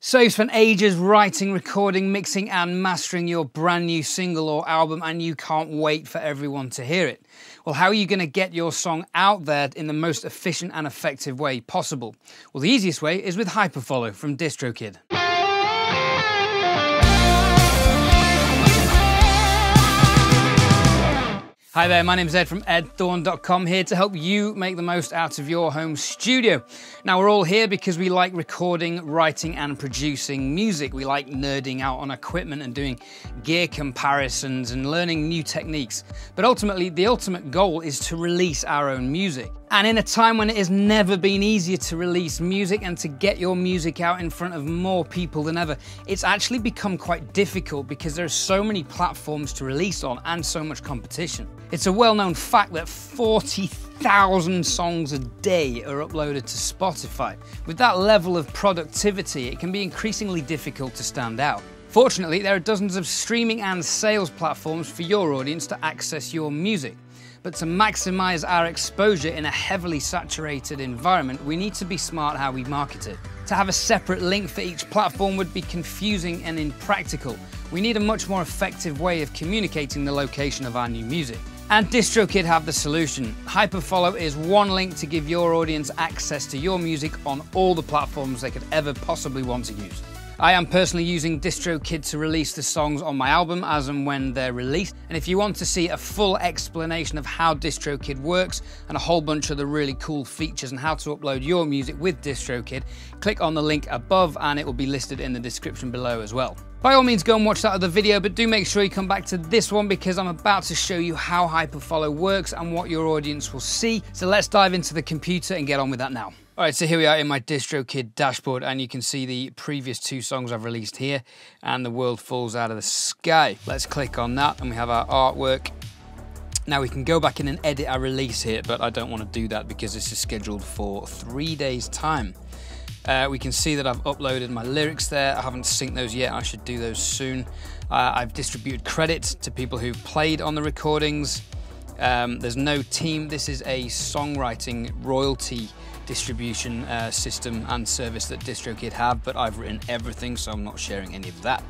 So you've spent ages writing, recording, mixing and mastering your brand new single or album and you can't wait for everyone to hear it. Well, how are you going to get your song out there in the most efficient and effective way possible? Well, the easiest way is with HyperFollow from DistroKid. Hi there, my name's Ed from edthorne.com, here to help you make the most out of your home studio. Now, we're all here because we like recording, writing and producing music. We like nerding out on equipment and doing gear comparisons and learning new techniques. But ultimately, the ultimate goal is to release our own music. And in a time when it has never been easier to release music and to get your music out in front of more people than ever, it's actually become quite difficult because there are so many platforms to release on and so much competition. It's a well-known fact that 40,000 songs a day are uploaded to Spotify. With that level of productivity, it can be increasingly difficult to stand out. Fortunately, there are dozens of streaming and sales platforms for your audience to access your music. But to maximize our exposure in a heavily saturated environment, we need to be smart how we market it. To have a separate link for each platform would be confusing and impractical. We need a much more effective way of communicating the location of our new music. And DistroKid have the solution. HyperFollow is one link to give your audience access to your music on all the platforms they could ever possibly want to use. I am personally using DistroKid to release the songs on my album as and when they're released. And if you want to see a full explanation of how DistroKid works and a whole bunch of the really cool features and how to upload your music with DistroKid, click on the link above and it will be listed in the description below as well. By all means, go and watch that other video, but do make sure you come back to this one because I'm about to show you how HyperFollow works and what your audience will see. So let's dive into the computer and get on with that now. All right, so here we are in my DistroKid dashboard and you can see the previous two songs I've released here and The World Falls Out of the Sky. Let's click on that and we have our artwork. Now we can go back in and edit our release here, but I don't want to do that because this is scheduled for 3 days' time. We can see that I've uploaded my lyrics there. I haven't synced those yet. I should do those soon. I've distributed credit to people who've played on the recordings. There's no team. This is a songwriting royalty distribution system and service that DistroKid have, but I've written everything, so I'm not sharing any of that.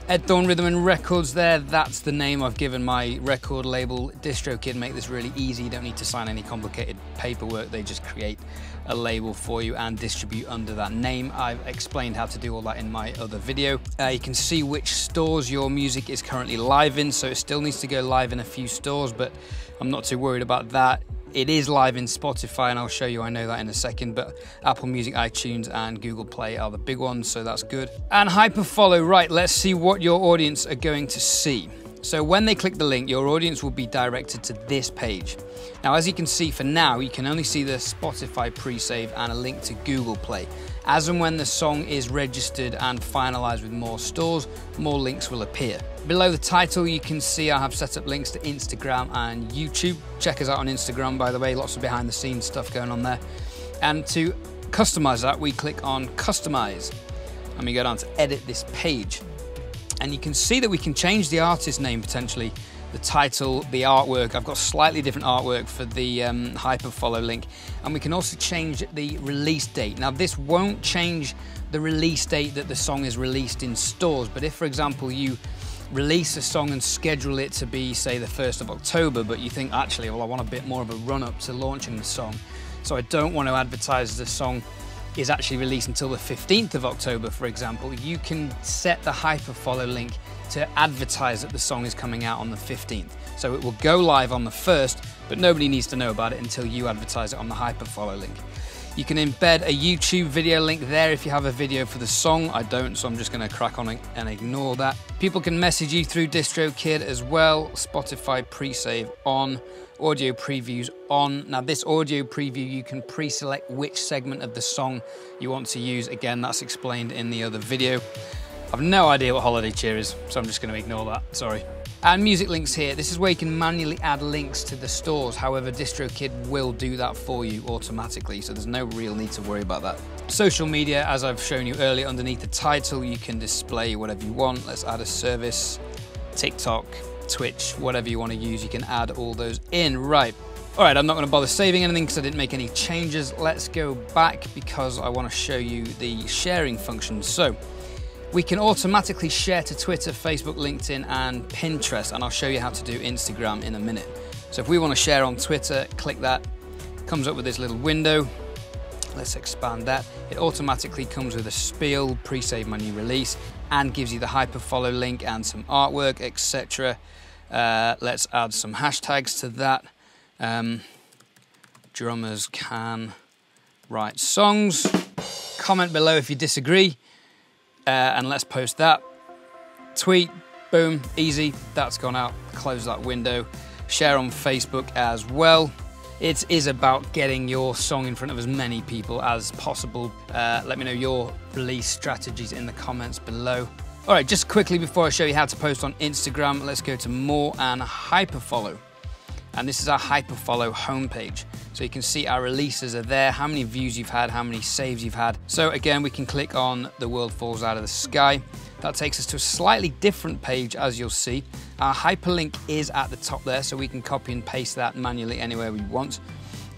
Ed Thorne Rhythm and Records there, that's the name I've given my record label. DistroKid make this really easy. You don't need to sign any complicated paperwork. They just create a label for you and distribute under that name. I've explained how to do all that in my other video. You can see which stores your music is currently live in, so it still needs to go live in a few stores, but I'm not too worried about that. It is live in Spotify, and I'll show you I know that in a second, but Apple Music, iTunes, and Google Play are the big ones, so that's good. And HyperFollow, right, let's see what your audience are going to see. So when they click the link, your audience will be directed to this page. Now, as you can see for now, you can only see the Spotify pre-save and a link to Google Play. As and when the song is registered and finalized with more stores, more links will appear. Below the title, you can see I have set up links to Instagram and YouTube. Check us out on Instagram, by the way, lots of behind the scenes stuff going on there. And to customize that, we click on Customize and we go down to edit this page. And you can see that we can change the artist name potentially, the title, the artwork. I've got slightly different artwork for the HyperFollow link. And we can also change the release date. Now, this won't change the release date that the song is released in stores, but if, for example, you release a song and schedule it to be, say, the 1st of October, but you think, actually, well, I want a bit more of a run-up to launching the song, so I don't want to advertise the song is actually released until the 15th of October, for example, you can set the HyperFollow link to advertise that the song is coming out on the 15th. So it will go live on the 1st, but nobody needs to know about it until you advertise it on the HyperFollow link. You can embed a YouTube video link there if you have a video for the song. I don't, so I'm just going to crack on and ignore that. People can message you through DistroKid as well. Spotify pre-save on, audio previews on. Now, this audio preview, you can pre-select which segment of the song you want to use. Again, that's explained in the other video. I've no idea what holiday cheer is, so I'm just going to ignore that, sorry. And music links here, this is where you can manually add links to the stores. However, DistroKid will do that for you automatically, so there's no real need to worry about that. Social media, as I've shown you earlier, underneath the title, you can display whatever you want. Let's add a service, TikTok, Twitch, whatever you want to use, you can add all those in. Right, All right, I'm not gonna bother saving anything because I didn't make any changes. Let's go back because I wanna show you the sharing function. So we can automatically share to Twitter, Facebook, LinkedIn, and Pinterest, and I'll show you how to do Instagram in a minute. So if we wanna share on Twitter, click that, comes up with this little window. Let's expand that. It automatically comes with a spiel, pre-save my new release, and gives you the HyperFollow link and some artwork, etc. Let's add some hashtags to that. Drummers can write songs. Comment below if you disagree, and let's post that. Tweet, boom, easy, that's gone out. Close that window. Share on Facebook as well. It is about getting your song in front of as many people as possible. Let me know your release strategies in the comments below. All right, just quickly before I show you how to post on Instagram, let's go to More and HyperFollow. And this is our HyperFollow homepage. So you can see our releases are there, how many views you've had, how many saves you've had. So again, we can click on The World Falls Out of the Sky. That takes us to a slightly different page, as you'll see. Our hyperlink is at the top there, so we can copy and paste that manually anywhere we want.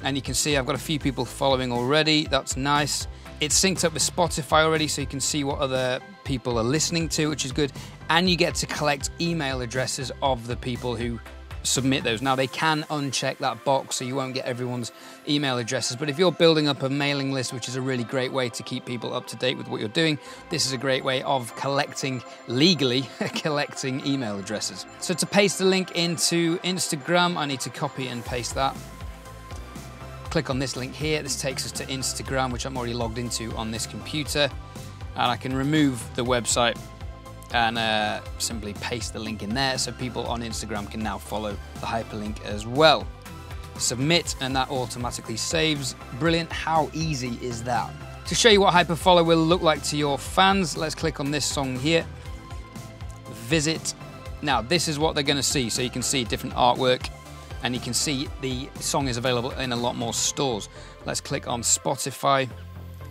And you can see I've got a few people following already. That's nice. It's synced up with Spotify already, so you can see what other people are listening to, which is good. And you get to collect email addresses of the people who submit those. Now they can uncheck that box so you won't get everyone's email addresses, but if you're building up a mailing list, which is a really great way to keep people up to date with what you're doing, this is a great way of collecting, legally collecting email addresses. So to paste the link into Instagram, I need to copy and paste that. Click on this link here. This takes us to Instagram, which I'm already logged into on this computer, and I can remove the website and simply paste the link in there so people on Instagram can now follow the hyperlink as well. Submit, and that automatically saves. Brilliant. How easy is that? To show you what HyperFollow will look like to your fans, let's click on this song here. Visit. Now this is what they're going to see. So you can see different artwork, and you can see the song is available in a lot more stores. Let's click on Spotify,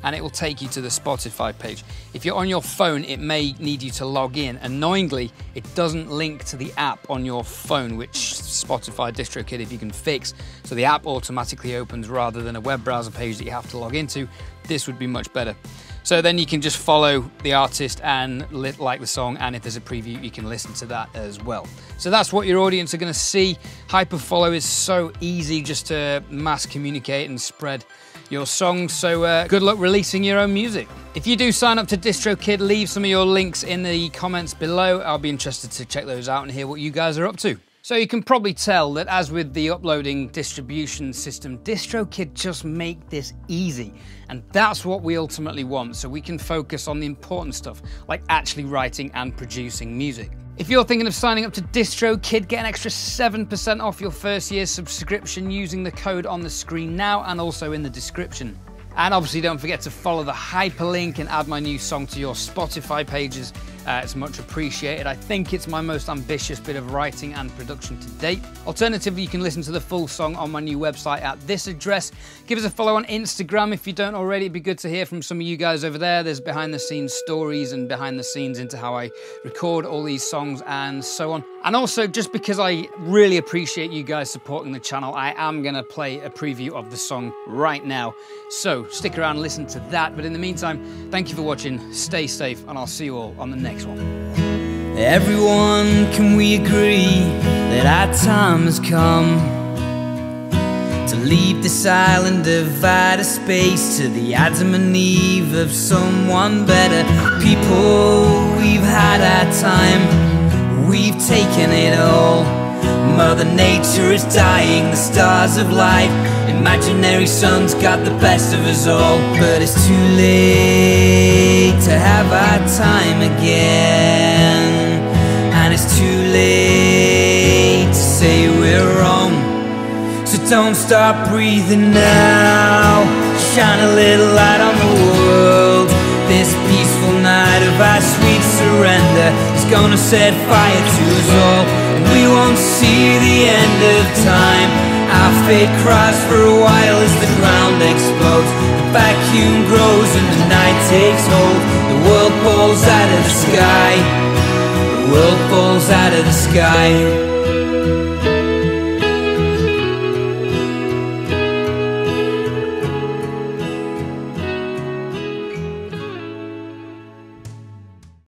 and it will take you to the Spotify page. If you're on your phone, it may need you to log in. Annoyingly, it doesn't link to the app on your phone, which Spotify DistroKid, if you can fix, so the app automatically opens rather than a web browser page that you have to log into. This would be much better. So then you can just follow the artist and like the song, and if there's a preview, you can listen to that as well. So that's what your audience are gonna see. HyperFollow is so easy just to mass communicate and spread your songs, so good luck releasing your own music. If you do sign up to DistroKid, leave some of your links in the comments below. I'll be interested to check those out and hear what you guys are up to. So you can probably tell that as with the uploading distribution system, DistroKid just make this easy. And that's what we ultimately want, so we can focus on the important stuff, like actually writing and producing music. If you're thinking of signing up to DistroKid, get an extra 7% off your first year's subscription using the code on the screen now and also in the description. And obviously don't forget to follow the hyperlink and add my new song to your Spotify pages. It's much appreciated. I think it's my most ambitious bit of writing and production to date. Alternatively, you can listen to the full song on my new website at this address. Give us a follow on Instagram if you don't already. It'd be good to hear from some of you guys over there. There's behind the scenes stories and behind the scenes into how I record all these songs and so on. And also, just because I really appreciate you guys supporting the channel, I am gonna play a preview of the song right now. So stick around and listen to that. But in the meantime, thank you for watching, stay safe, and I'll see you all on the next one. Everyone, can we agree that our time has come to leave this island of outer space to the Adam and Eve of someone better? People, we've had our time, we've taken it all. Mother Nature is dying, the stars of light, imaginary sun's got the best of us all. But it's too late to have our time again, and it's too late to say we're wrong. So don't stop breathing now, shine a little light on the world. This peaceful night of our sweet surrender is gonna set fire to us all. We won't see the end of time. Our fate cries for a while as the ground explodes. The vacuum grows and the night takes hold. The world falls out of the sky. The world falls out of the sky.